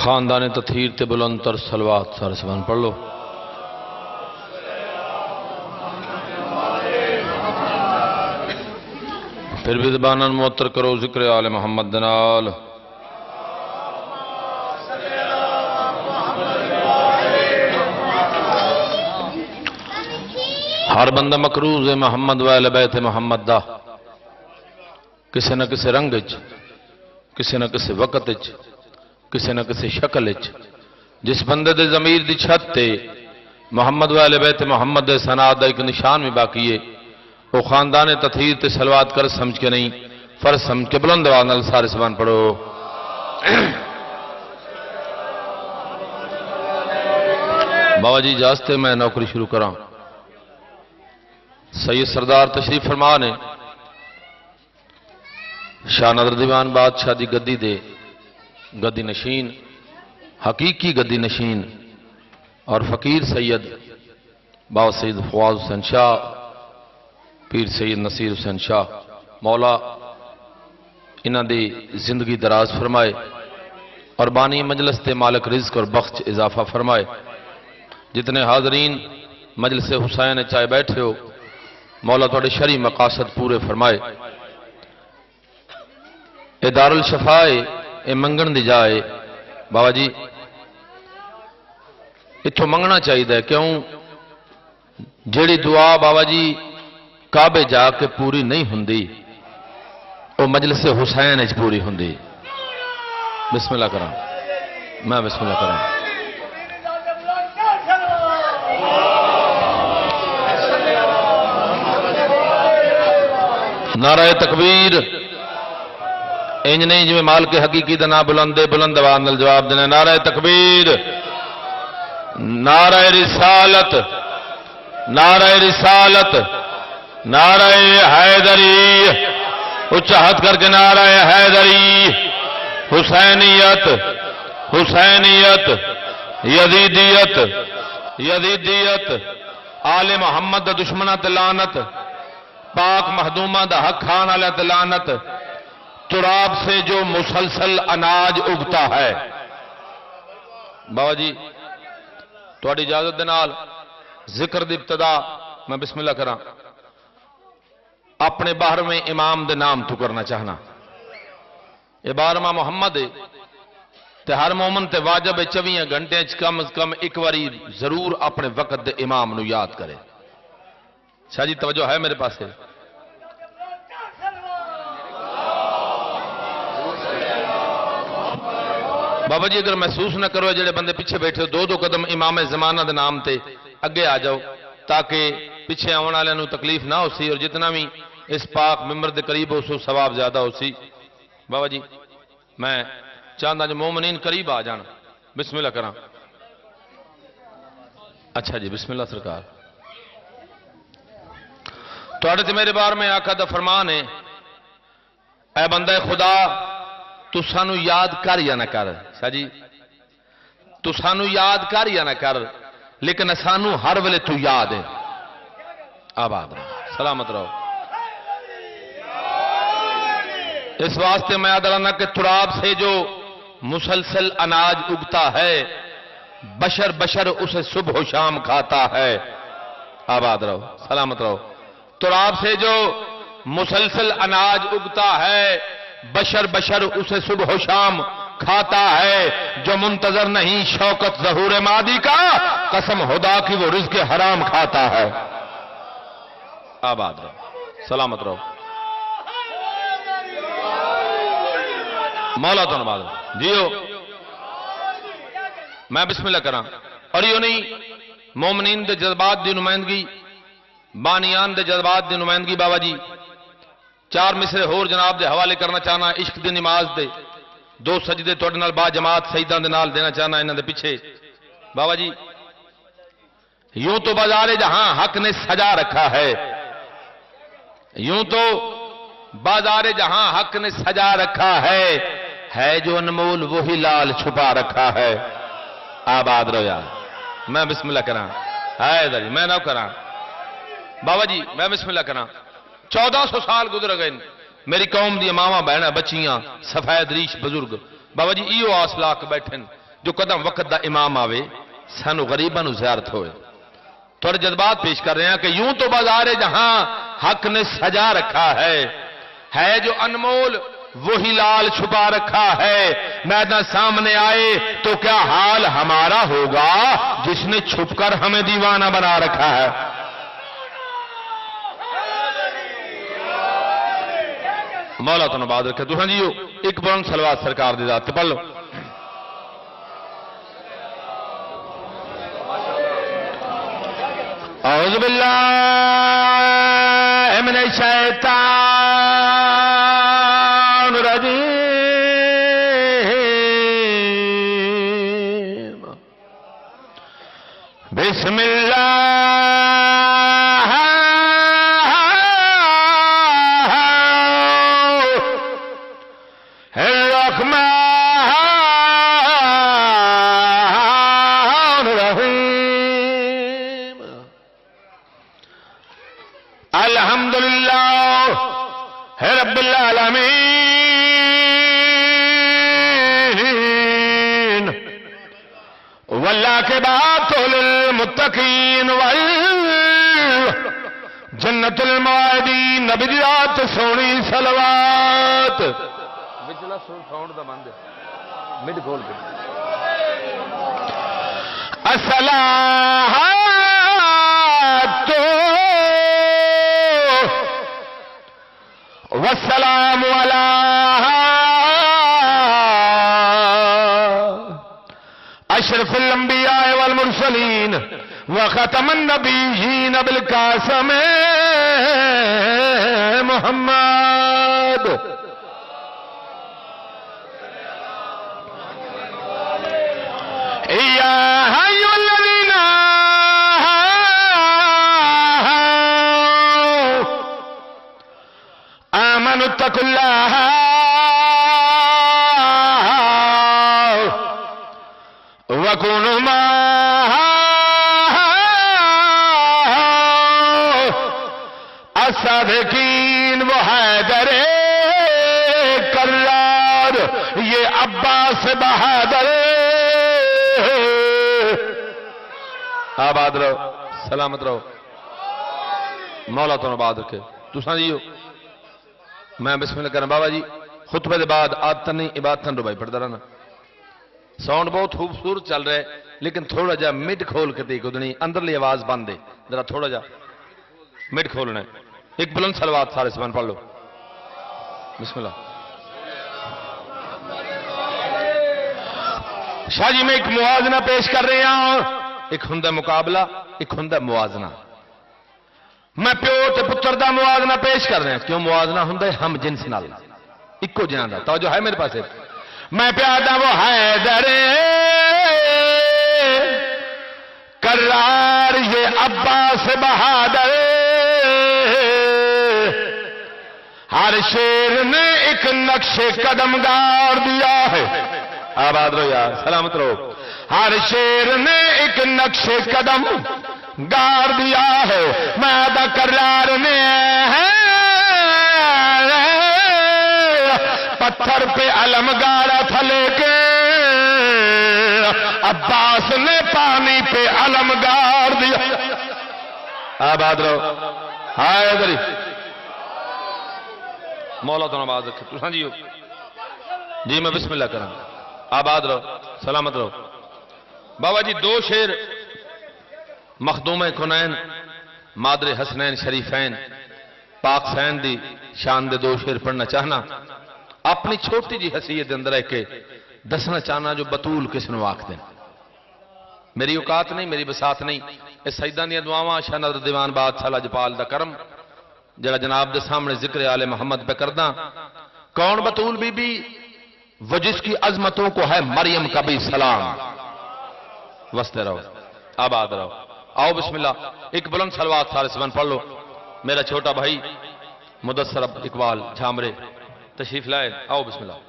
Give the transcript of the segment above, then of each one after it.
خاندان تطہیر تے بلند تر صلوات سارے سبحان پڑھ لو۔ پھر بھی زباناً معطر کرو ذکر آل محمد دنال۔ ہر بندہ مقروض ہے محمد و اہل بیت محمد دا، کسی نہ کسی رنگ وچ، کسی نہ کسی وقت وچ، کسی نہ کسی شکل وچ۔ جس بندے دے ضمیر دی چھت تے محمد و اہل بیت محمد دے ثناء دا ایک نشان بھی باقی ہے، وہ خاندان تطہیر تے صلوات کر سمجھ کے نہیں، فرض سمجھ کے بلند آواز نال سارے سبحان پڑھو۔ بابا جی اجازت ہے میں نوکری شروع کراں۔ سید سردار تشریف فرما نے شاہ نادر دیوان بادشاہ دی گدی دے گدی نشین، حقیقی گدی نشین اور فقیر سید بابا سید فواز حسین شاہ، پیر سید نصیر حسین شاہ، مولا انہاں دی زندگی دراز فرمائے اور بانی مجلس تے مالک رزق اور بخش اضافہ فرمائے۔ جتنے حاضرین مجلس حسین چاہے بیٹھے ہو، مولا تھوڑے شرعی مقاصد پورے فرمائے۔ اے دار الشفاء اے منگن دی جائے بابا جی، اتھو منگنا چاہیے کیوں؟ جیڑی دعا بابا جی کعبے جا کے پوری نہیں ہوندی، وہ مجلس حسین اچ پوری ہوندی۔ بسم اللہ کراں، میں بسم اللہ کراں۔ نعرہ تکبیر، انج نہیں جو مال کے حقیقی دا نام بلندے بلند آواز نال جواب دینا۔ نعرہ تکبیر، نعرہ رسالت، نعرہ رسالت، نعرہ حیدری، اچھا ہاتھ کر کے نعرہ حیدری، حسینیت، حسینیت، یزیدیت، یزیدیت، آل محمد دا دشمنہ تے لعنت، پاک مخدومہ دا حق کھان والا تے لعنت، تراب سے جو مسلسل اناج اگتا ہے۔ بابا جی تھوڑی اجازت دے نال ذکر دی ابتدا میں بسم اللہ کراں، اپنے 12ویں امام دے نام تو کرنا چاہنا۔ یہ 12واں محمد ہے تے ہر مومن تے واجب 24 گھنٹے کم از کم ایک واری ضرور اپنے وقت دے امام نو یاد کرے۔ شاہ جی توجہ ہے میرے پاس ہے؟ بابا جی اگر محسوس نہ کرو جڑے بندے پیچھے بیٹھے ہو، دو قدم امام زمانہ دے نام تے اگے آ جاؤ تاکہ پیچھے آنے والے نو تکلیف نہ ہو سی، اور جتنا بھی اس پاک ممبر دے قریب ہو سو ثواب زیادہ ہو سی۔ بابا جی میں چاہتا جو مومنین قریب آ جان، بسم اللہ کراں۔ اچھا جی بسم اللہ سرکار۔ توڑے تے میرے بار میں آقا دا فرمان ہے، اے بندہ خدا تو سانو یاد کر یا نہ کر، شاہ جی تو سانو یاد کر یا نہ کر، لیکن سانو ہر ویلے تو یاد ہے۔ آباد رہو، سلامت رہو۔ اس واسطے میں یاد رہنا کہ تراب سے جو مسلسل اناج اگتا ہے، بشر بشر اسے صبح و شام کھاتا ہے۔ آباد رہو، سلامت رہو۔ تراب سے جو مسلسل اناج اگتا ہے، بشر بشر اسے صبح و شام کھاتا ہے۔ جو منتظر نہیں شوکت ظہور مادی کا، قسم خدا کی وہ رزق حرام کھاتا ہے۔ آباد رہو، سلامت رہو۔ مولا تو نماز جیو۔ میں بسم اللہ کراں، اور یہ نہیں مومنین دے جذبات دی نمائندگی، بانیان دے جذبات دی نمائندگی بابا جی 4 مصرے ہور جناب دے حوالے کرنا چاہنا۔ عشق دی نماز دے 2 سجدے توڑے نال با جماعت سیدان دے نال دینا چاہنا انہاں دے پیچھے۔ بابا جی یوں تو بازار جہاں حق نے سجا رکھا ہے، یوں تو بازار جہاں حق نے سجا رکھا ہے جو انمول وہی لال چھپا رکھا ہے۔ آباد رہو یار۔ میں بسم اللہ کراں، میں نہ کراں بابا جی، میں بسم اللہ کراں۔ 1400 سال گزر گئے میری قوم دی ماواں بہناں بچیاں سفید ریش بزرگ بابا جی ایو آس لا کے بیٹھے جو قدم وقت دا امام آوے سانو غریباں نو زیارت ہوئے تھوڑے جذبات پیش کر رہے ہیں کہ یوں تو بازار جہاں حق نے سجا رکھا ہے جو انمول وہی لال چھپا رکھا ہے میدان سامنے آئے تو کیا حال ہمارا ہوگا جس نے چھپ کر ہمیں دیوانہ بنا رکھا ہے مولا تو نباد رکھے تو ہاں جیو ایک بلند صلوات سرکار دی ذات پڑھ لو اعوذ باللہ من الشیطان الرجیم بسم اللہ رب العالمین واللہ کے بعد للمتقین جنت الموعدین نبی دیات سونی صلوات بچلا ساؤنڈ دا بند ہے مڈ کھول کے الصلاۃ والسلام علی اشرف الانبیاء والمرسلین وختم النبیین بالقاسم محمد یا ایھا الذین آمنوا اتقوا اللہ وکونوا مع الصادقین وہ حیدر کرار یہ عباس بہادر آباد رہو سلامت رہو مولا تو آباد رکھے تساں جیو میں بسم اللہ کرنا بابا جی خطبے دے بعد آدتن نہیں عبادتن رو بھائی پڑھتا رہنا ساؤنڈ بہت خوبصورت چل رہا ہے لیکن تھوڑا جا مڈ کھول کے دیکھو دنی اندرلی آواز بند ہے ذرا تھوڑا جا مڈ کھولنا ہے ایک بلند صلوات سارے سبحان پڑھ لو بسم اللہ شاہ جی میں ایک موازنہ پیش کر رہے ہیں ایک ہندہ مقابلہ ایک ہندہ موازنہ میں پیو تے پتر دا موازنہ پیش کر رہے ہیں کیوں موازنہ ہندہ ہم جنس نال اکو جہاں دا توجہ ہے میرے پاس میں پیادا وہ حیدر کرار یہ عباس بہادر ہر شیر نے ایک نقش قدم گار دیا ہے آباد رہو یار سلامت رہو ہر شیر نے ایک نقش قدم گار دیا ہے میدہ کرار نے پتھر پہ علم گاڑا تھا لے کے عباس نے پانی پہ علم گار دیا آباد رہو ہائے ادھر مولا تو آباد رکھے تو سمجھیو جی میں بسم اللہ کروں آباد رہو سلامت رہو بابا جی دو شیر مخدوم کنین مادر حسنین شریفین پاک سین دی شان دے دو شیر پڑھنا چاہنا اپنی چھوٹی جی حیثیت اندر ہے کہ دسنا چاہنا جو بطول کس نو آکھ دیں میری اوقات نہیں میری بسات نہیں اس سیدہ دیا دعاواں شاہ نظر دیوان بادشاہ لاجپال دا کرم جڑا جناب دے سامنے ذکر آل محمد پہ کردہ کون بطول بی بی وہ جس کی عظمتوں کو ہے مریم کا بھی سلام وستے رہو آباد رہو آؤ بسم اللہ ایک بلند صلوات سارے سبحان پڑھ لو میرا چھوٹا بھائی مدثر اقبال جھامرے تشریف لائے آؤ بسم اللہ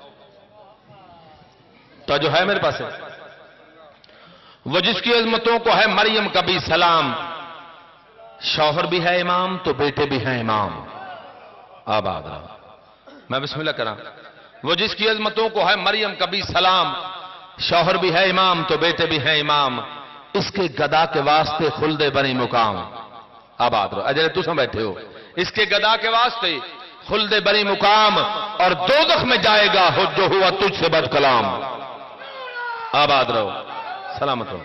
تو جو ہے میرے پاس ہے وہ جس کی عظمتوں کو ہے مریم کا بھی سلام شوہر بھی ہے امام تو بیٹے بھی ہیں امام آباد رہو. میں بسم اللہ کرا. وہ جس کی عظمتوں کو ہے مریم کا بھی سلام، شوہر بھی ہے امام تو بیٹے بھی ہیں امام، اس کے گدا کے واسطے خلد بنی مقام. آباد رہو. اجلے تم بیٹھے ہو. اس کے گدا کے واسطے خلد بنی مقام، اور دوزخ میں جائے گا جو ہوا تجھ سے بد کلام. آباد رہو، سلامت رہو.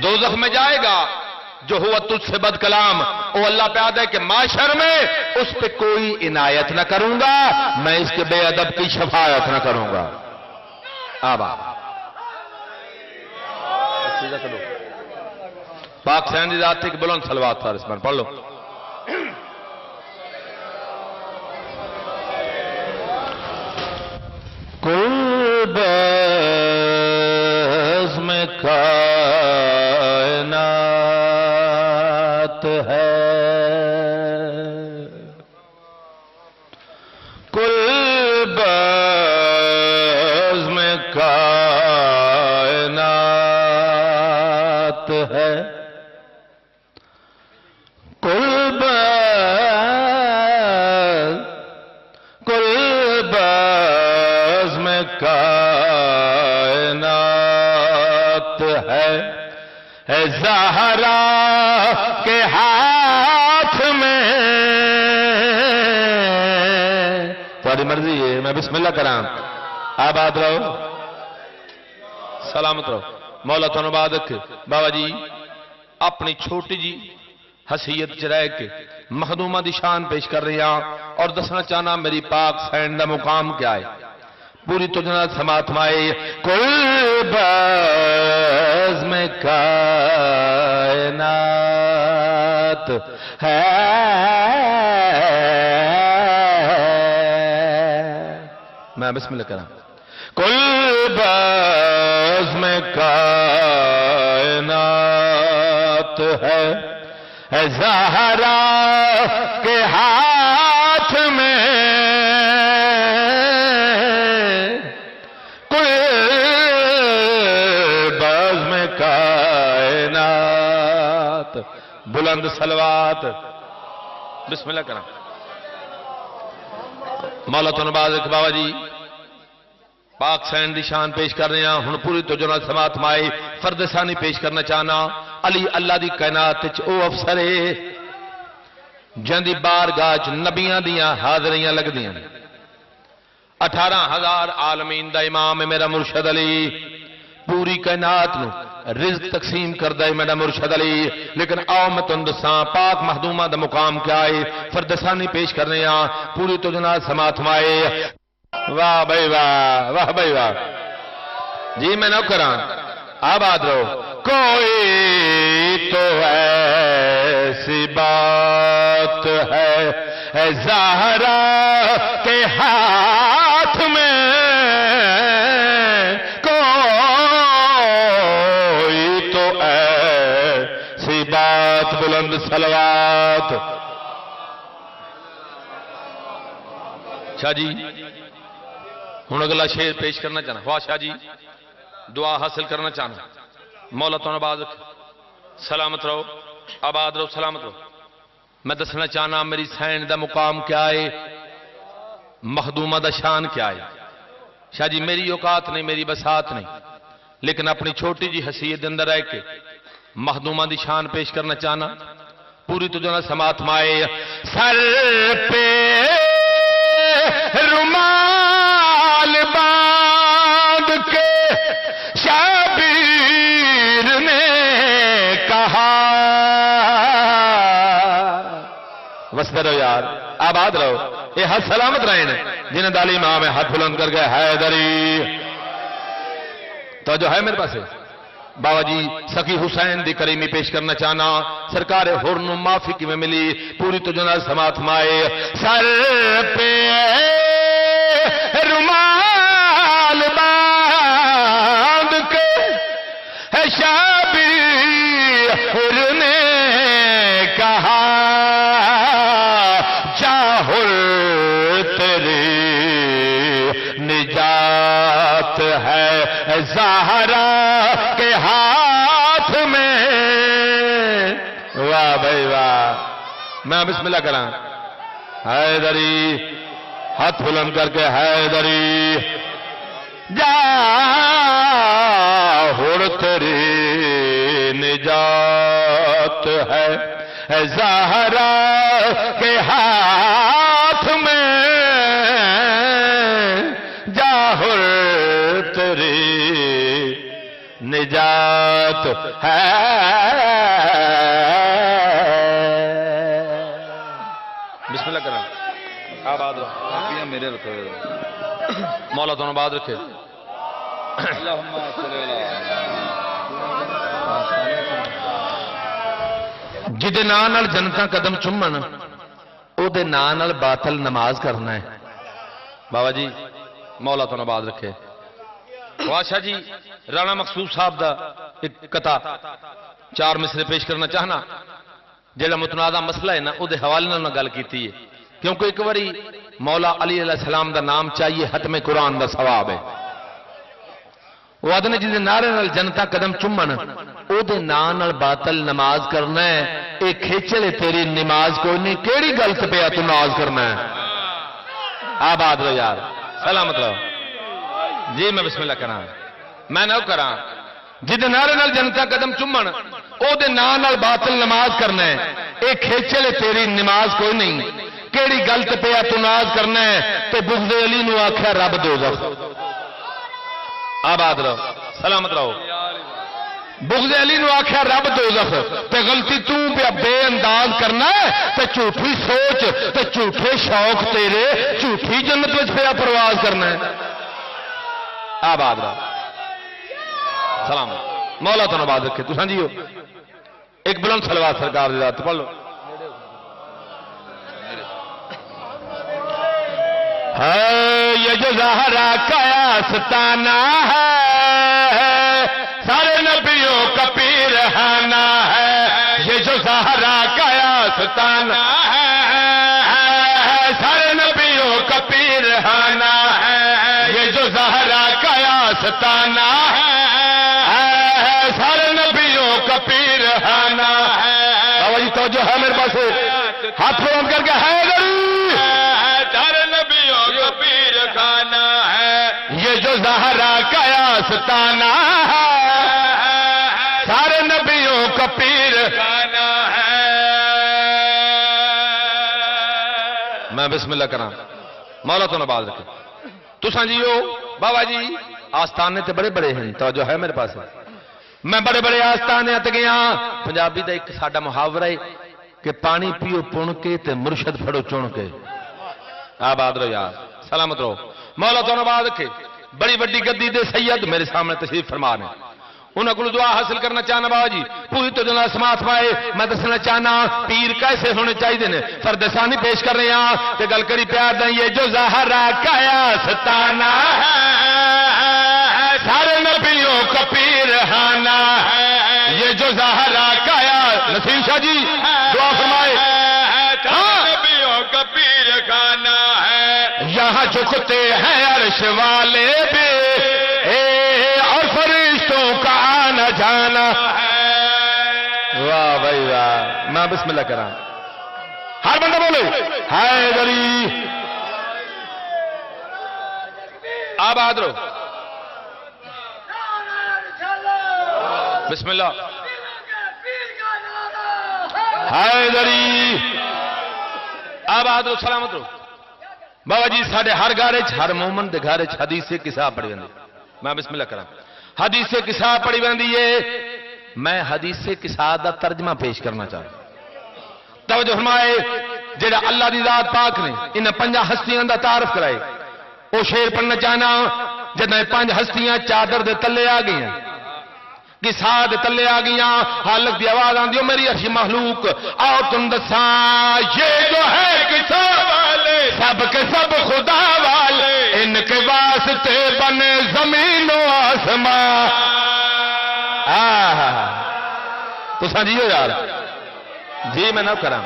دوزخ میں جائے گا جو ہوا تجھ سے بد کلام. او اللہ پہ عہد ہے کہ معاشر میں اس پہ کوئی عنایت نہ کروں گا، میں اس کے بے ادب کی شفاعت نہ کروں گا. آباد. پاک سین ذات کی بلند صلوات فارس پر پڑھ لو. کل بزم کائنات ہے، کل بزم کائنات ہے، کل بزم کائنات ہے زہرا کے ہاتھ میں. تمہاری مرضی ہے، میں بسم اللہ کراں. آباد رہو، سلامت رہو. مولا تو نبادک بابا جی اپنی چھوٹی جی حیثیت چ رہ کے مخدومہ دی شان پیش کر رہی ہاں، اور دسنا چاہنا میری پاک سینڈ دا مقام کیا ہے. پوری تجھنا سماعت مائے. کل بزم کائنات ہے، میں بسم اللہ کرا. کل بزم کائنات ہے زہرا کے ہاتھ میں، کل بزم کائنات. بلند صلوات. بسم اللہ کرنا. مولا تو نبازک بابا جی پاک سین دی شان پیش کر رہے ہیں. ہن پوری تو جنات سماعت مائی فرد ثانی پیش کرنا چاہنا. علی اللہ دی کائنات او افسر ہے جن دی بارگاہ چ نبیاں دیاں حاضریاں لگ دیاں. 18,000 عالمین دا امام ہے میرا مرشد علی. پوری کائنات نو رزق تقسیم کردہ ہے میرا مرشد علی. لیکن آؤ میں تم دساں پاک مخدومہ دا مقام کیا ہے. فرد ثانی پیش کر رہے ہیں. پوری تو جنات سماعت مائے. واہ بھائی واہ، واہ بھائی واہ. جی میں نہ کراں. آباد رہو. کوئی تو ایسی بات ہے زہرا کے ہاتھ میں، کوئی تو ایسی بات. بلند صلوات. شاہ جی ہوں اگلا شعر پیش کرنا چاہنا. واہ شاہ جی دعا حاصل کرنا چاہنا. مولا تو نباز سلامت رہو، آباد رہو، سلامت رہو. میں دسنا چاہنا میری سین دا مقام کیا ہے، مخدومہ دا شان کیا ہے. شاہ جی میری اوقات نہیں، میری بسات نہیں، لیکن اپنی چھوٹی جی حیثیت اندر رہ کے مخدومہ دی شان پیش کرنا چاہنا. پوری تو جنا سماعت مائے. سر پہ رومال باندھ کے شبیر نے کہا. وسطے رہو یار، آباد رہو. یہ ہاتھ سلامت رہے ہیں جنہیں دالی ماں میں ہاتھ بلند کر گئے حیدری. تو جو ہے میرے پاس بابا جی سخی حسین دی کریمی پیش کرنا چاہنا. سرکار ہورن معافی کی میں ملی. پوری تو جنا سماعت مائے. سر پہ رومال باندھ کے شبیر نے کہا جاہر تیری نجات ہے زہرا کے ہاتھ میں. واہ بھائی واہ. میں بسم اللہ کراں. حیدری، ہاتھ بلند کر کے حیدری جا ہڑ تیری نجات ہے، زہرا کے ہاتھ میں جاہر تیری نجات ہے۔ بسم اللہ کریں، آباد رہو میرے رکھے مولا تو آباد رکھے۔ جدے نام نال جنتا قدم چومن او دے نام نال باطل نماز کرنا ہے۔ بابا جی مولا تو آباد رکھے۔ خواجہ جی رانا مقصود صاحب دا ایک قطع 4 مصرے پیش کرنا چاہنا، جیڑا متنازع مسئلہ ہے نا او دے حوالے نال گل کیتی ہے، کیونکہ ایک باری مولا علی علیہ السلام دا نام چاہیے، ختم قرآن دا ثواب ہے۔ وہ آدھنے جی نعرے نال جنتا قدم چومن او دے نام نال باطل نماز کرنا ہے، اے کھیچلے تیری نماز کوئی نہیں، کیڑی گل تے پیا تو ناز کرنا ہے؟ آباد رہو یار، سلامت رہو جی۔ میں بسم اللہ کراں، میں نہ کراں جدے نعرے نال جنتا قدم چومن او دے نام نال باطل نماز کرنا ہے، اے کھیچلے تیری نماز کوئی نہیں، کیڑی گل تے پیا تو ناز کرنا ہے؟ تے بغض علی نو آکھیا رب دوزخ۔ آباد رہو، سلامت رہو۔ بغض علی نو آکھیا رب دوزخ، تے غلطی تو پہ بے انداز کرنا ہے، تے جھوٹھی سوچ تے جھوٹے شوق تیرے جھوٹھی جنت وچ پیا پرواز کرنا ہے۔ آباد رہو، سلام مولا تو آباد رکھے۔ تو سمجھیو ایک بلند صلوات سرکار دی ذات پڑھ لو۔ یہ جو زہرا کا آستانہ ہے، سارے نبیوں کا پیرہانہ ہے، یہ جو زہرا کا آستانہ ہے، سارے نبیوں کا پیرہانہ ہے، یہ جو زہرا کا آستانہ ہے، سارے نبیوں کا پیرہانہ ہے۔ بابا جی توجہ ہے میرے پاس، ہاتھ بلند کر کے حیدری، یہ جو زہرا کا آستانہ ہے، سارے نبیوں کا پیر ہے۔ میں بسم اللہ کراں، مولا تو نباز رکھے۔ تو سمجھیو بابا جی آستانے تے بڑے بڑے ہیں، توجہ ہے میرے پاس، میں بڑے بڑے آستانے تے گیا۔ پنجابی دا ایک ساڈا محاورہ ہے کہ پانی پیو پن کے تے مرشد پھڑو چن کے۔ آباد رہو یار، سلامت رہو، مولا تو نباز رکھے۔ بڑی وڈی گدی دے سید میرے سامنے تشریف فرما نے، انہوں کو دعا حاصل کرنا چاہنا بابا جی پوری تو جناب سماعت پائے۔ میں دسنا چاہنا پیر کیسے ہونے چاہیے نے، فردسانی پیش کر رہے ہیں تے گل کری پیار دیں۔ یہ جو زہرا کا آستانہ ہے، سارے نبیوں کا پیرہانہ ہے، یہ جو زہرا کا نسیم شاہ جی دعا فرمائے، نبیوں کا پیرخانہ ہے، یہاں جھکتے ہیں عرش والے بھی اور فرشتوں کا آنا جانا ہے۔ واہ بھائی واہ، میں بسم اللہ کراں، ہر بندہ بولے حیدری۔ آباد رہو، بسم اللہ، حیدری۔ آباد رہو، سلامت رہو۔ بابا جی ساڑھے ہر گارے ہر مومن دے گارے حدیث سے قصہ پڑھی بندی، میں بسم اللہ کرام، حدیث سے قصہ پڑھی بندی ہے۔ میں حدیث سے قصہ دا ترجمہ پیش کرنا چاہتا ہوں، توجہ فرمائے۔ جڑا اللہ دی ذات پاک نے انہیں 5 ہستیاں دا تعارف کرائے، وہ شیر پڑھنا چاہنا۔ جدہ 5 ہستیاں چادر دے تلے آ گئی ہیں، قصہ دے تلے آ گئی ہیں، حالت دی آواز آن دیو میری عرشی مخلوق آؤ تم دساں، یہ جو ہے قصہ والے سب کے سب خدا والے، ان کے واسطے بنے زمین و آسمان۔ تو سمجھیو یار جی، میں نہ کراں،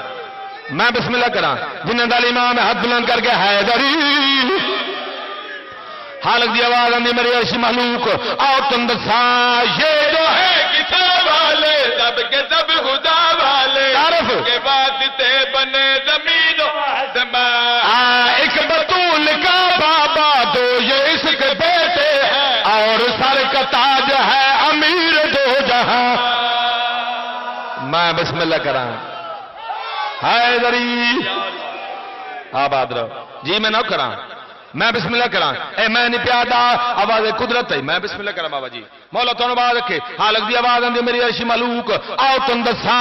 میں بسم اللہ کراں۔ جنہاں دا امام ہاتھ بلند کر کے حیدری، حالت دی آواز آندی میری عرشی مخلوق آؤ تم دساں، یہ جو ہے کتاب والے سب کے سب خدا والے، کے واسطے بنے زمین و آسمان۔ میں بسم اللہ کرا حیدری آباد رہو جی میں نہ کرا میں بسم اللہ کرا اے میں نہیں پیادا آواز قدرت ہے میں بسم اللہ کرا بابا جی مولا تو آواز رکھے حالک دی آواز آندھی میری عرشی ملوک آؤ تم دسا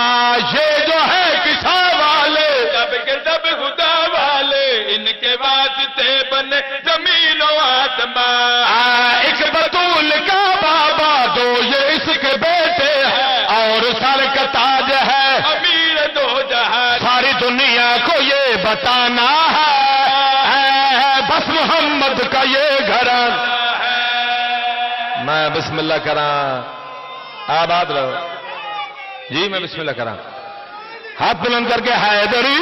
یہ جو ہے کسا والے جب کے جب خدا والے ان کے واسطے بنے زمین و آسمان ایک بطول کا بابا دو یہ اس کے بیٹے ہیں اور سر کا تاج ہے امیر دو جہاں ساری دنیا کو یہ بتانا ہے بس محمد کا یہ گھر میں بسم اللہ کرا آباد رہو جی میں بسم اللہ کرا ہاتھ بلند کر کے حیدری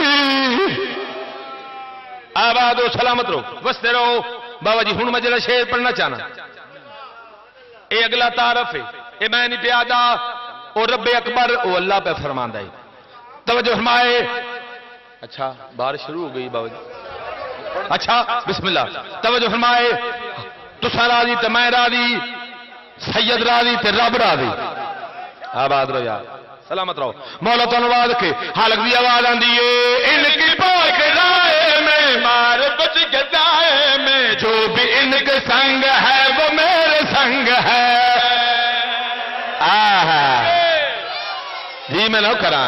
آباد ہو سلامت رہو بستے رہو بابا جی ہوں میں جڑا شعر پڑھنا چاہنا اے اگلا تعارف ہے اے میں نہیں پیادا اور رب اکبر او اللہ پہ فرماندہ ہے توجہ فرمائے اچھا بارش شروع ہو گئی بابا جی اچھا بسم اللہ توجہ فرمائے تسا راضی تے میں راضی سید راضی تے رب راضی آباد رہو یار سلامت رہو مولا تو آواز کے حالک دی آواز آندھی ہے ان کی پاک رائے میں مار بچ کے دائے میں جو بھی ان کے سنگ ہے وہ میرے سنگ ہے جی میں نہ کرا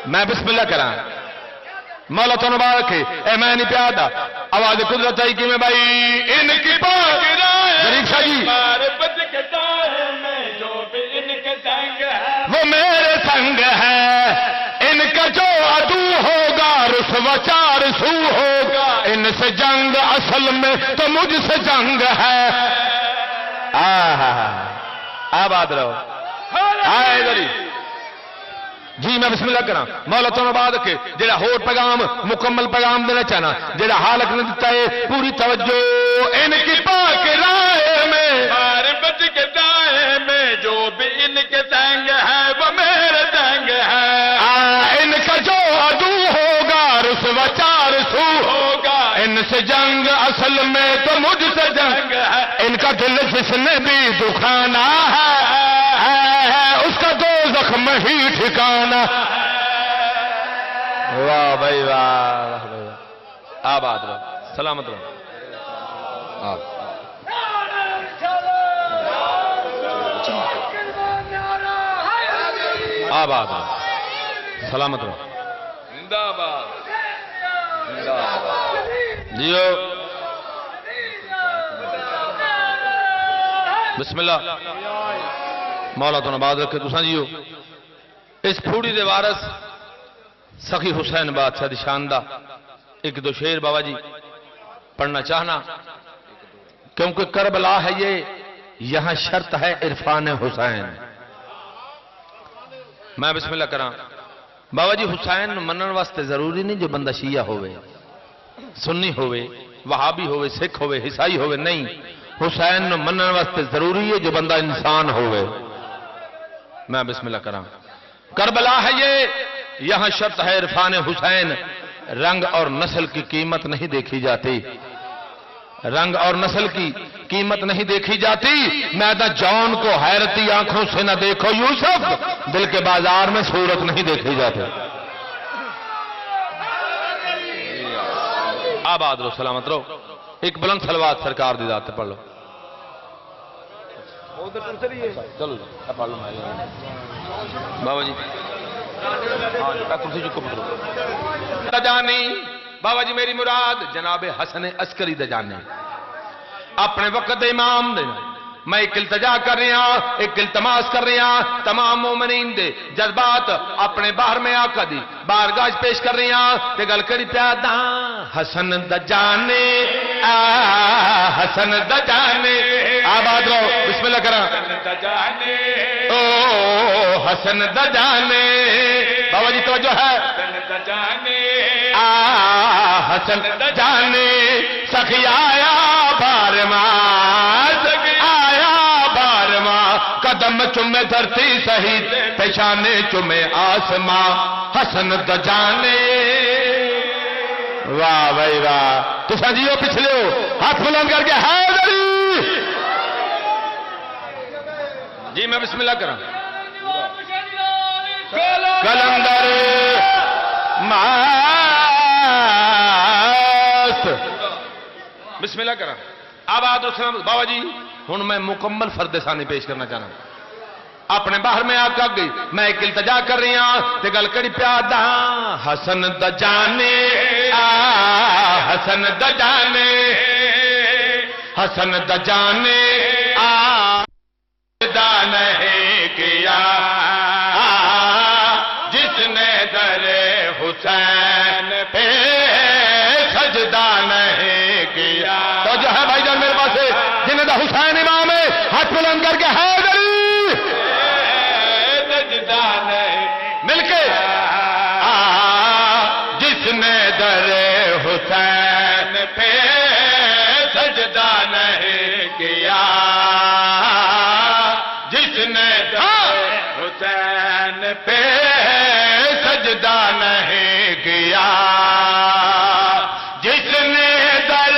میں بسم اللہ کرا مولا تو مبارک ہے اے میں نہیں پیادا آواز قدرت ہے کہ میں بھائی ان کی پاک رائے غریب شاہ جی وہ میرے سنگ ہے ان کا جو عدو ہوگا رسوا چار سو ہوگا ان سے جنگ اصل میں تو مجھ سے جنگ ہے آباد رہو حیدری جی میں بسم اللہ کرا مولا تو بعد کے جڑا ہور پیغام مکمل پیغام دینا چاہنا جڑا حالک نے دیتا ہے پوری توجہ ان کی پاک رائے میں مار بچ کے دائے میں جو بھی ان کے سنگ ہے وہ میرے سنگ ہے ان کا جو عدو ہوگا رسوا چار سو ہوگا ان سے جنگ اصل میں تو مجھ سے جنگ ہے ان کا دل جس نے بھی دکھانا ہے اس کا دو زخم ہی ٹھکانا واہ بھائی واہ آباد رہو سلامت رہو آباد رہو سلامت رہو زندہ باد جیو بسم اللہ مولا تو نباد رکھے تساں جیو اس پھوڑی دے وارث سخی حسین بادشاہ دی شاندہ ایک دو شعر بابا جی پڑھنا چاہنا کیونکہ کربلا ہے یہ یہاں شرط ہے عرفان حسین میں بسم اللہ کرا بابا جی حسین منن واسطے ضروری نہیں جو بندہ شیعہ ہوئے سنی ہوئے وہابی ہوئے سکھ ہوئے عیسائی ہوئے نہیں حسین منن واسطے ضروری ہے جو بندہ انسان ہوئے میں بسم اللہ کرا کربلا ہے یہ یہاں شرط ہے عرفان حسین رنگ اور نسل کی قیمت نہیں دیکھی جاتی رنگ اور نسل کی قیمت نہیں دیکھی جاتی میدہ جون کو حیرتی آنکھوں سے نہ دیکھو یوسف دل کے بازار میں صورت نہیں دیکھی جاتی آباد رہو سلامت رہو ایک بلند صلوات سرکار دی ذات پڑھ لو چلو بابا جی دجانی بابا جی میری مراد جناب حسن عسکری دجانی اپنے وقت امام دے میں ایک التجا کر رہا ایک التماس کر رہا تمام مومنین دے جذبات اپنے باہر میں آقا دی بارگاہ پیش کر رہا تے گل کری پیادا حسن دجانے حسن دجانے آباد رہو بسم اللہ کرا او حسن دجانے بابا جی توجہ ہے حسن دجانے سخی آیا بارماں آیا بارماں قدم چمے دھرتی سہی پیشانے چمے آسماں حسن دجانے واہ بھائی واہ تو سجیو پچھلے ہو ہاتھ بلند کر کے حیدری جی میں بسم اللہ کروں کل بسم اللہ کرا آباد رسول بابا جی ہن میں مکمل فرد ثانی پیش کرنا چاہنا اپنے باہر میں آپ گئی میں ایک التجا کر رہی ہاں تے گل کڑی پیادا حسن دا جانے حسن دا جانے حسن دا جانے دان ہے کیا جس نے در حسین پہ سجدہ نہیں کیا تو جو ہے بھائی جان میرے پاس جنہیں دا حسین امام ہے ہاتھ بلند کر کے حیدری سجدہ نہیں مل کے جس نے در حسین پہ سجدہ نہیں کیا جس نے حسین پہ سجدہ نہیں کیا جس نے در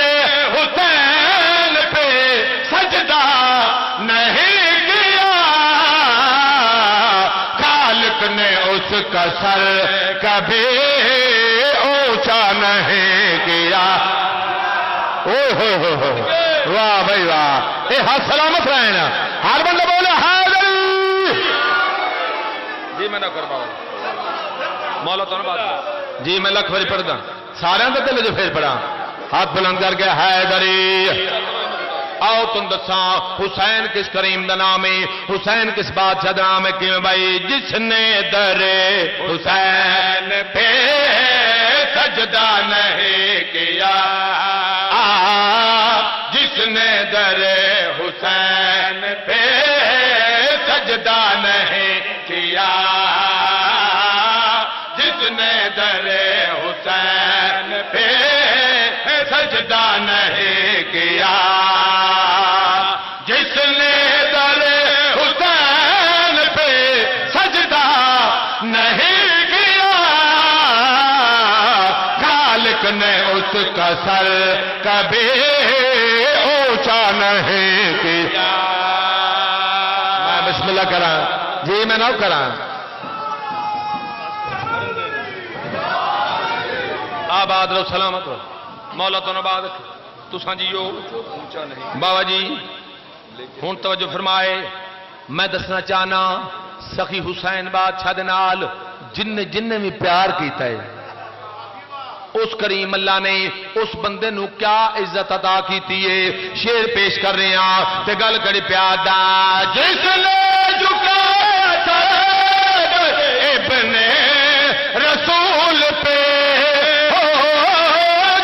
حسین پہ سجدہ نہیں کیا خالق نے اس کا سر کبھی اونچا نہیں کیا واہ بھائی واہ یہ ہاتھ سلامت رہنا ہر بندہ بولے حاضر جی میں نہ کر پاؤں مولا تو نہ بات جی میں لکھ بری پڑھتا سارے اندر دل جو پھر پڑھا ہاتھ بلند کر کے حیدری آؤ تم دساں حسین کس کریم دا نام ہے حسین کس بادشاہ دا نام ہے کیوں بھائی جس نے در حسین پہ سجدہ نہیں کیا جس نے در حسین پہ سجدہ نہیں کیا جس نے در حسین پہ سجدہ نہیں کیا جس نے در حسین پہ سجدہ نہیں کیا خالق نے اس کا سر کبھی اونچا نہیں کیا میں بسم اللہ کراں جی میں نہ کراں آباد رہو سلامت رہو مولا تو نباد تساں جیو بابا جی ہن توجہ فرمائے میں دسنا چاہنا سخی حسین بادشاہ دے نال جن بھی پیار کیتا ہے اس کریم اللہ نے اس بندے نو کیا عزت عطا کیتی ہے شیر پیش کر رہے ہیں تے گل کڑی پیادا جس نے جھکایا سر ابن رسول پہ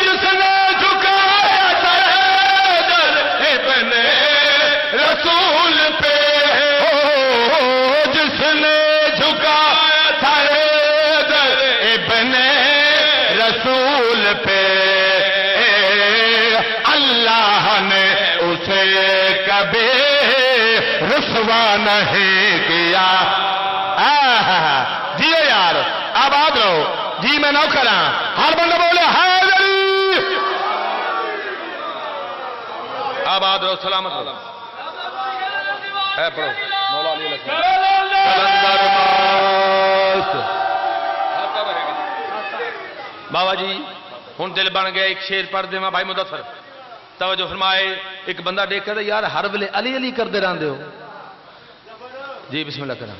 جس نے جھکایا سر ابن رسول پہ جس نے جھکایا سر ابن رسول پہ اللہ نے اسے کبھی رسوا نہیں کیا جی یار آباد رہو جی میں نہ کراں ہر بندہ بولے حاضری آباد رہو سلامت رہو اے پڑھو مولا علی کلندر ماست بابا جی ہن دل بن گیا ایک شیر پڑھ دے بھائی مدثر توجہ فرمائے ایک بندہ دیکھ کر یار ہر ویلے علی علی کردے رہندے ہو جی بسم اللہ کرا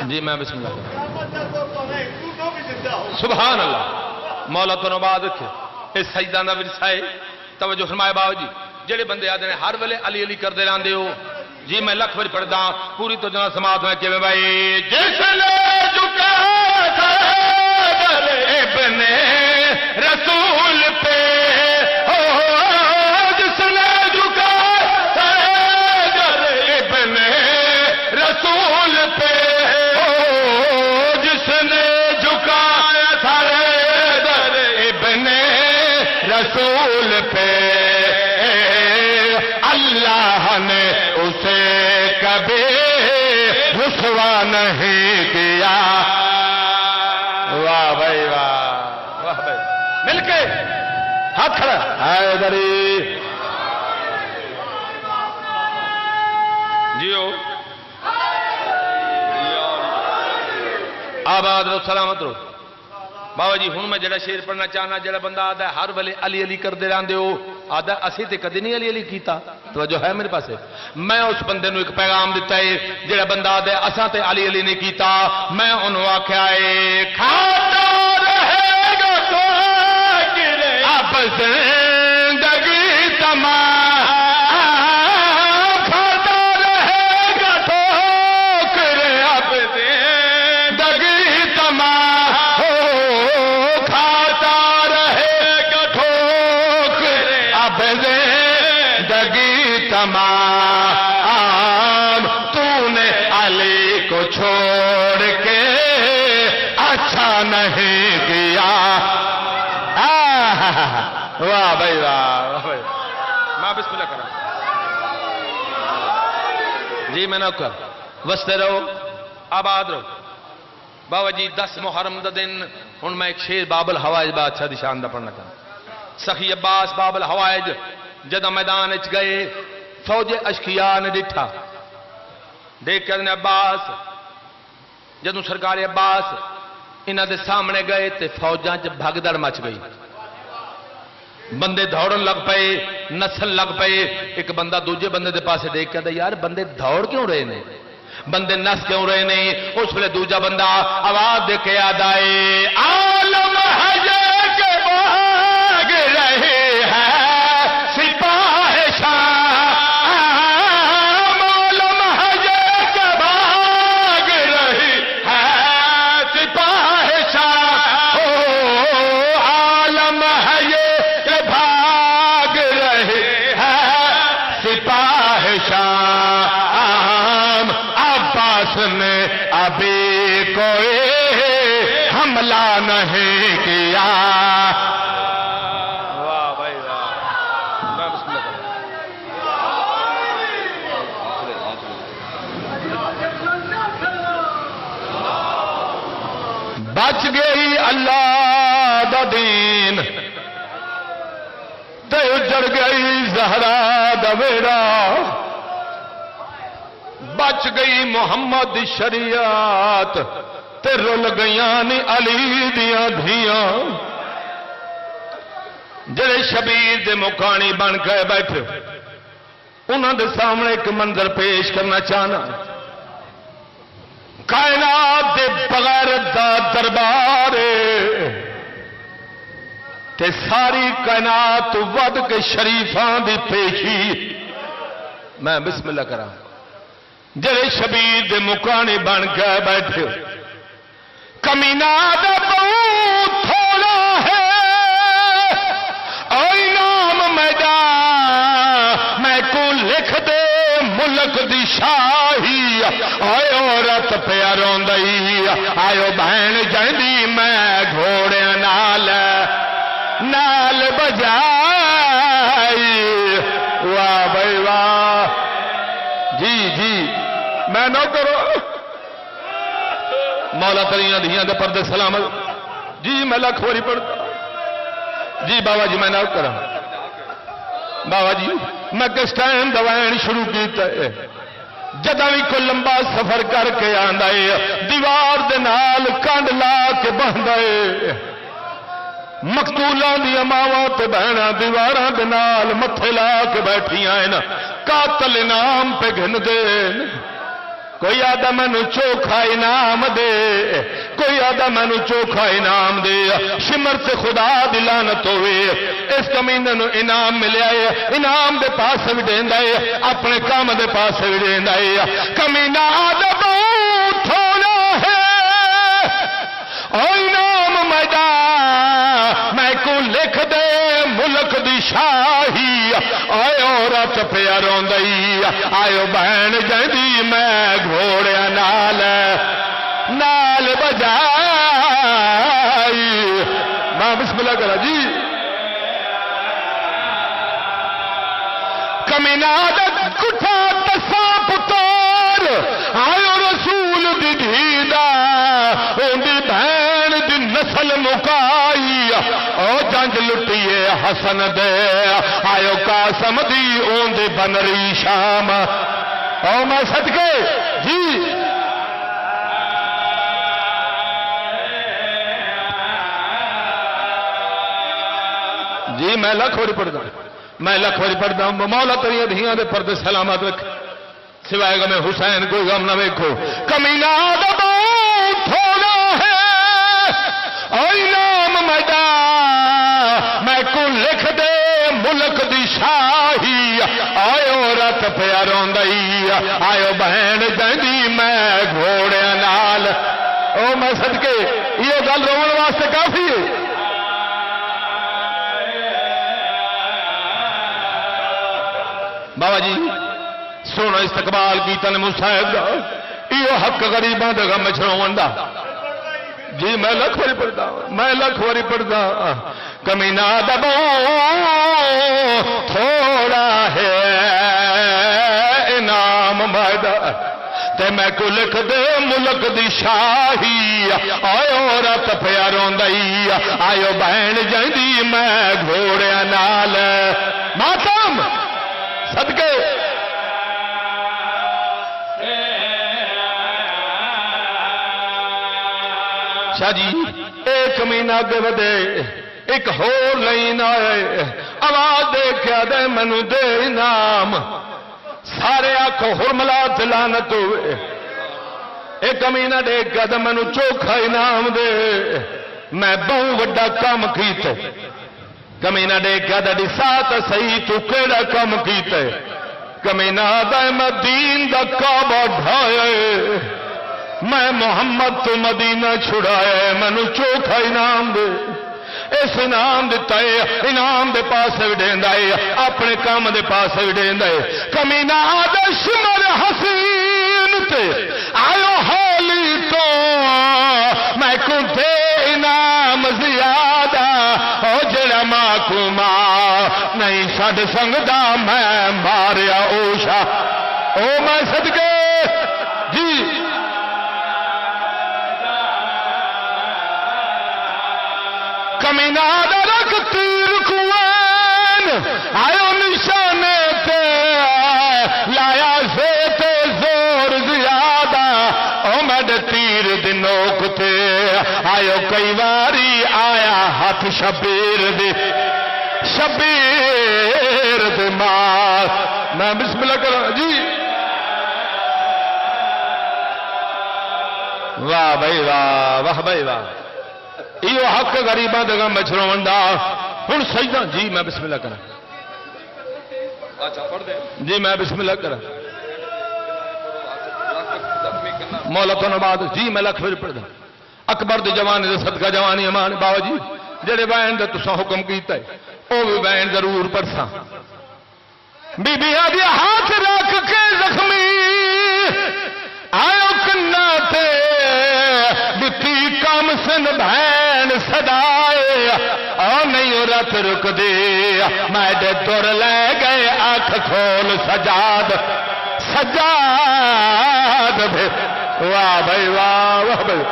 جی میں بسم اللہ کرا سبحان اللہ مولا تو نباد رکھے اس سجدہ دا ورثہ ہے توجہ فرمائے بابا جی جڑے بندے آدھے ہر ویلے علی علی کردے رہندے ہو جی میں لکھ بار پڑھدا پوری تو جنا سماعت میں کہ بھائی جس نے جھکا ابن رسول پہ جس نے جھکا ابن رسول پہ جس نے جھکا ابن رسول پہ اللہ نے اسے کبھی رسوا نہیں کیا واہ بھائی واہ واہ بھائی مل کے ہاتھ کھڑا حیدری جیو آباد رہو سلامت رہو بابا جی ہوں میں جڑا شیر پڑھنا چاہنا، جڑا بندہ آدھا ہر ویلے علی علی کردے رہندے ہو، آدھا اسی تے کدی نہیں علی علی کیتا، توجہ ہے میرے پاس؟ میں اس بندے نو ایک پیغام دیتا ہے، جڑا بندہ آدھا اساں تے علی علی نہیں کیتا، میں انہوں آکھیا ہے کھاتا رہے گا تو اب زندگی تمام، کھاتا رہے گا تو اب زندگی تمام، کھاتا رہے گا ٹھوکر اب زندگی تمام، تو نے علی کو چھوڑ کے اچھا نہیں کیا۔ واہ بھائی واہ، میں بسم اللہ کرا جی، میں نوکر وستے رہو آباد رہو۔ بابا جی 10 محرم دا دن ہن میں ایک شیر باب الحوائج بادشاہ دی شان دا پڑھنا چاہتا۔ سخی عباس باب الحوائج جدہ میدان اچ گئے، فوج اشقیاء نے ڈٹھا، دیکھ کر عباس، جدوں سرکار عباس انہاں دے سامنے گئے تے فوجاں چ بھگدڑ مچ گئی، بندے دوڑن لگ پئے، نسل لگ پئے۔ ایک بندہ دوجے بندے دے پاسے دیکھ کے یار بندے دوڑ کیوں رہے نے، بندے نس کیوں رہے نے؟ اس ویلے دوجا بندہ آواز دے کے یاد آئے، عالم ہے کہ بھاگ رہے ہیں سپاہ شام، عالم ہے کہ بھاگ رہے ہیں سپاہ شام، عالم ہے کہ بھاگ رہے ہیں سپاہ شام، عباس نے ابھی کوئی حملہ نہیں کیا۔ واہ بھائی واہ، بسم اللہ کریں۔ بچ گئی اللہ دا دین تے اجڑ گئی زہرا دا ویڑا، بچ گئی محمد دی شریعت تے رل گئیاں نی علی دیاں دھیاں، جڑے شبیر دے مکانی بن کے بیٹھے انہاں دے سامنے ایک منظر پیش کرنا چاہنا۔ کائنات دے بغیرت دا دربار تے ساری کائنات تو ود کے شریفاں دی پیشی، میں بسم اللہ کرا، جڑے شبیر دے مکانی بن کے بیٹھے، کمینہ دا بہت تھوڑا ہے، اے نام میدان میں کو لکھ دے ملک دی شاہی، اے عورت پیا روندئی، آئیو بہن جاندی میں گھوڑے نال بجائی۔ واہ بھائی واہ، جی جی میں نہ کرو مولا تریاں دھیاں دے پردے سلامت، جی میں لکھ واری پڑھتا، جی بابا جی میں نہ کرا، بابا جی میں کس ٹائم دوائن شروع کیتا ہے، جدہ بھی کوئی لمبا سفر کر کے آندا ہے، دیوار دے نال کنڈ لا کے بہندا ہے، مقتولاں دی ماواں تے بہناں دیواراں دے نال متھے لا کے بیٹھیاں ہیں، قاتل انعام پہ گھن دے، کوئی آدھا مینو چوکھا انعام دے، کوئی آدھا مینو چوکھا انعام دے، شمر سے خدا دی لعنت ہوئے، اس کمینے نو انعام ملیا ہے، انعام دے پاس بھی دیندا ہے، اپنے کام دے پاس بھی دیندا ہے، کمینہ آدھا بہت تھوڑا ہے، او انعام میدان میں کو لکھ دے ملک دی شاہی، آئے عورت پیا روندئی، آئیو بہن جاندی میں گھوڑیا نال بجائی۔ ماں بسم اللہ کرا جی، کمینہ عادت کٹھا تسا پتار، آئیو رسول دی دھیدہ اوندی بہن دی نسل مکائی، او جنج لٹیے حسن دے، آئیو قاسم دی اوندی بنری شام، او میں صدقے جی جی میں لکھ واری پڑھدا، میں لکھ واری پڑھدا، مولا تیری دھیاں دے پردے سلامت رکھ، سوائے غم حسین کوئی غم نہ ویکھو۔ کمینہ دبا تھوڑا ہے اور نام میڈا میں کو لکھ دے ملک دی شاہی، آئیو رت پیا روندئی، آئیو بہن جندی میں گھوڑے نال۔ او میں صدقے یہ گل رون واسطے کافی ہے۔ بابا جی سونا استقبال کیتا نے مصاحب دا، یہ حق غریباں دا غم چھڑاون دا۔ جی میں لکھ واری پڑھدا، میں لکھ واری پڑھدا۔ کمینہ دبو تھوڑا ہے انعام میدا، تے میں کو لکھ دے ملک دی شاہی، آئیو رت پیا روندئی، آئیو بہن جندی میں گھوڑے نال۔ ماتم صدقے شاہ جی ایک مہینہ دے ودے ایک ہور لین آئے، آواز دے کیا دے منو دے انعام، سارے آنکھوں حرملا لعنت ہوئے۔ ایک مہینہ دے کیا دے منو چوکھا انعام دے، میں بہوں وڈا کام کیتے۔ کمینہ دے کیا دے سات صحیح تو کیڑا کام کیتے۔ کمینہ دے میں دین دا کعبہ ڈھائے، میں محمد تو مدینہ چھڑائے، منو چوکھا انعام دے۔ اس انعام دیتا ہے، انعام دے پاس وڈیندا ہے، اپنے کام دے پاس وڈیندا ہے۔ کمینہ دے شمر حسین تے آئیو حالی تو میں کو دے انعام زیادہ، او جڑا ماں کو ماں نہیں چھڈ سنگدا میں ماریا اوشا۔ او میں صدقے جی کمینہ دا رکھ تیر کوین آئیو نشانے تے لایا زیت زور زیادہ، او میڈ تیر دنوک تے آئیو کئی واری آیا ہاتھ شبیر دے، شبیر دے مار۔ میں بسم اللہ کروں جی۔ واہ بھائی واہ، واہ بھائی واہ، یہ حق غریباں دے غم چھڑاون دا۔ ہن سجدہ جی میں بسم اللہ کراں، اچھا پڑھ دے جی میں بسم اللہ کراں۔ مولا تو نباد جی میں لکھ واری پڑھدا۔ اکبر دی جوانی دے صدقہ جوانی امان بابا جی جڑے وین دے تساں حکم کیتا ہے او بھی وین ضرور پڑھساں۔ بی بی آدھی ہاتھ رکھ کے زخمی آئیو کنا تے دتی کام سن بہن صدائے، او نہیں رت رک دے میڈے تر لے گئے آنکھ کھول سجاد، سجاد بھی۔ واہ بھائی واہ، واہ بھائی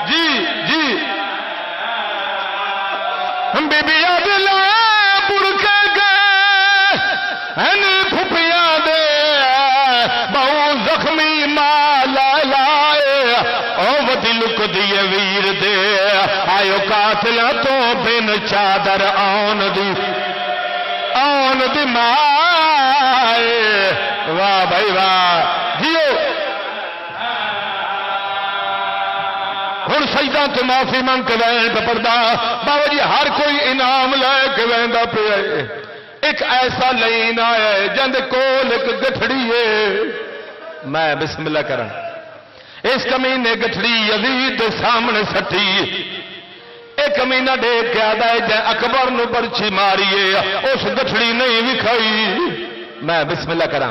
جی جی۔ بی بی اب لائے بڑھ کے گئے پھپیاں دے بہو زخمی مالا لائے، او ودی لک دیے ویر دے آئیو قاتلہ تو بن چادر آن دی مائے۔ واہ بھائی واہ جیو۔ ہر سجدہ تو معافی منگ کے وین پہ پڑھدا۔ بابا جی ہر کوئی انعام لے کے ویندا پہ آئے، ایک ایسا لین آئے جند کول ایک گٹھڑی ہے۔ میں بسم اللہ کرا، اس کمینے گٹھڑی یزید سامنے سٹی، ایک کمینہ دیکھ کے آدھا ہے جائے اکبر نو برچی ماریے، اس گٹھڑی نہیں وکھائی۔ میں بسم اللہ کرا،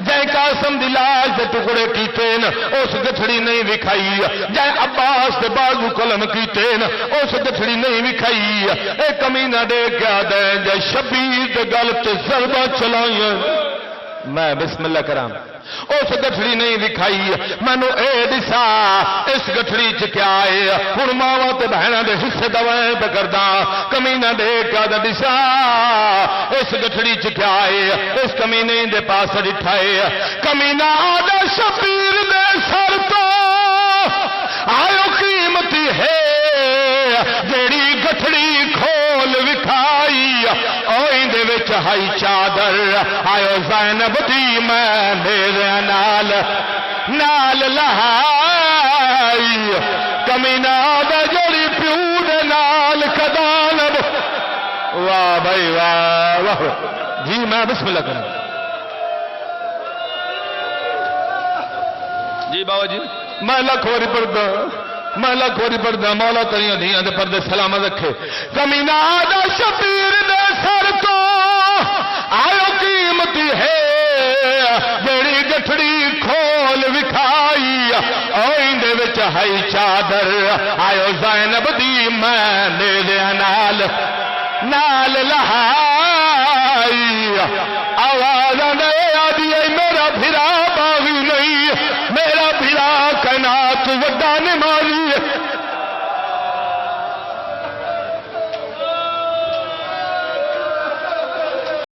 جائے قاسم دی لاش دے ٹکڑے کیتے ن اس گٹھڑی نہیں وکھائی، جائے عباس دے بازو قلم کیتے ن اس گٹھڑی نہیں وکھائی۔ ایک کمینہ دیکھ کے آدھا ہے جائے شبیر دے گل تے ضربہ چلائیں۔ میں بسم اللہ کرا، اس گٹھڑی نہیں وکھائی۔ مینو اے دسا اس گٹھڑی چ کیا ہے، ہن ماواں تے بہناں دے حصے دوائیں پہ کردا۔ کمینہ دیکھ کے آدھا دسا اس گٹھڑی چ کیا ہے، اس کمینے دے پاس ڈٹھا ہے۔ کمینہ آدھا شبیر دے سر تو آئیو قیمتی ہے جیڑی گٹھڑی کھول وکھائی، آئو زینب دی میں میرے نال نال لہائی کمینہ دا جڑی پیو دے نال کدانب واہ بھائی واہ واہ جی میں بسم اللہ کروں جی بابا جی میں لاکھ واری پڑھدا میں لاکھ واری پڑھدا مولا تیریاں دھیاں دے پردے سلامت رکھے کمینہ دا شبیر دے سر تو آئو قیمتی ہے جیڑی گٹھڑی کھول وکھائی آئندے وچ ہائی چادر آئو زینب دی میں میرے نال نال لہائی آواز نے آدھی میرا بھرا باغی نہیں میرا بھرا کنات وڈا نمازی